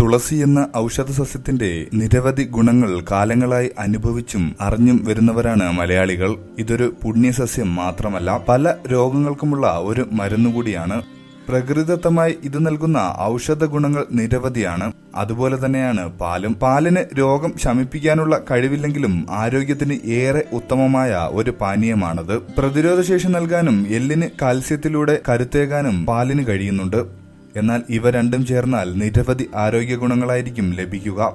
തുളസി എന്ന ഔഷധസസ്യത്തിന്റെ നിരവധി ഗുണങ്ങൾ കാലങ്ങളായി അനുഭവിച്ചും അറിഞ്ഞും വരുന്നവരാണ് മലയാളികൾ. ഇതൊരു പുണ്യസസ്യം മാത്രമല്ല, പല രോഗങ്ങൾക്കുമുള്ള ഒരു മരുന്നുകൂടിയാണ്. പ്രകൃതിദത്തമായി ഇത് നൽകുന്ന ഔഷധ ഗുണങ്ങൾ നിരവധിയാണ്. അതുപോലെ തന്നെയാണ് പാലും. പാലിന് രോഗം ശമിപ്പിക്കാനുള്ള കഴിവില്ലെങ്കിലും ആരോഗ്യത്തിന് ഏറെ ഉത്തമമായ ഒരു പാനീയമാണത്. പ്രതിരോധശേഷി നൽകാനും എല്ലിന് കാൽസ്യത്തിലൂടെ കരുത്തേകാനും പാലിന് കഴിയുന്നുണ്ട്. എന്നാൽ ഇവ രണ്ടും ചേർന്നാൽ നിരവധി ആരോഗ്യ ഗുണങ്ങളായിരിക്കും ലഭിക്കുക.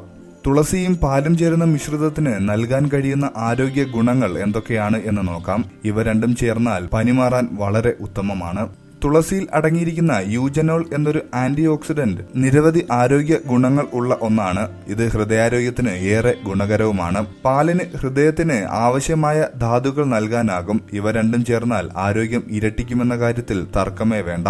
തുളസിയും പാലും ചേരുന്ന മിശ്രിതത്തിന് നൽകാൻ കഴിയുന്ന ആരോഗ്യ ഗുണങ്ങൾ എന്തൊക്കെയാണ് എന്ന് നോക്കാം. ഇവ രണ്ടും ചേർന്നാൽ പനി മാറാൻ വളരെ ഉത്തമമാണ്. തുളസിയിൽ അടങ്ങിയിരിക്കുന്ന യൂജനോൾ എന്നൊരു ആന്റി ഓക്സിഡന്റ് നിരവധി ആരോഗ്യ ഗുണങ്ങൾ ഉള്ള ഒന്നാണ്. ഇത് ഹൃദയാരോഗ്യത്തിന് ഏറെ ഗുണകരവുമാണ്. പാലിന് ഹൃദയത്തിന് ആവശ്യമായ ധാതുക്കൾ നൽകാനാകും. ഇവ രണ്ടും ചേർന്നാൽ ആരോഗ്യം ഇരട്ടിക്കുമെന്ന കാര്യത്തിൽ തർക്കമേ വേണ്ട.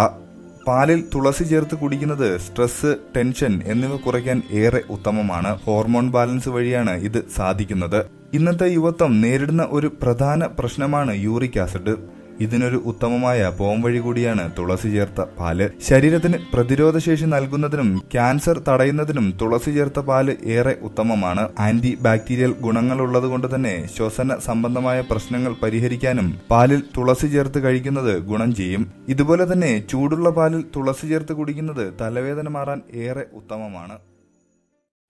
പാലിൽ തുളസി ചേർത്ത് കുടിക്കുന്നത് സ്ട്രെസ്, ടെൻഷൻ എന്നിവ കുറയ്ക്കാൻ ഏറെ ഉത്തമമാണ്. ഹോർമോൺ ബാലൻസ് വഴിയാണ് ഇത് സാധിക്കുന്നത്. ഇന്നത്തെ യുവത്വം നേരിടുന്ന ഒരു പ്രധാന പ്രശ്നമാണ് യൂറിക് ആസിഡ്. ഇതിനൊരു ഉത്തമമായ പോംവഴി കൂടിയാണ് തുളസി ചേർത്ത പാല്. ശരീരത്തിന് പ്രതിരോധശേഷി നൽകുന്നതിനും ക്യാൻസർ തടയുന്നതിനും തുളസി ചേർത്ത പാല് ഏറെ ഉത്തമമാണ്. ആന്റി ബാക്ടീരിയൽ ഗുണങ്ങളുള്ളത് കൊണ്ട് തന്നെ ശ്വസന സംബന്ധമായ പ്രശ്നങ്ങൾ പരിഹരിക്കാനും പാലിൽ തുളസി ചേർത്ത് കഴിക്കുന്നത് ഗുണം ചെയ്യും. ഇതുപോലെ തന്നെ ചൂടുള്ള പാലിൽ തുളസി ചേർത്ത് കുടിക്കുന്നത് തലവേദന മാറാൻ ഏറെ ഉത്തമമാണ്.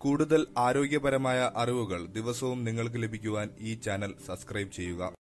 കൂടുതൽ ആരോഗ്യപരമായ അറിവുകൾ ദിവസവും നിങ്ങൾക്ക് ലഭിക്കുവാൻ ഈ ചാനൽ സബ്സ്ക്രൈബ് ചെയ്യുക.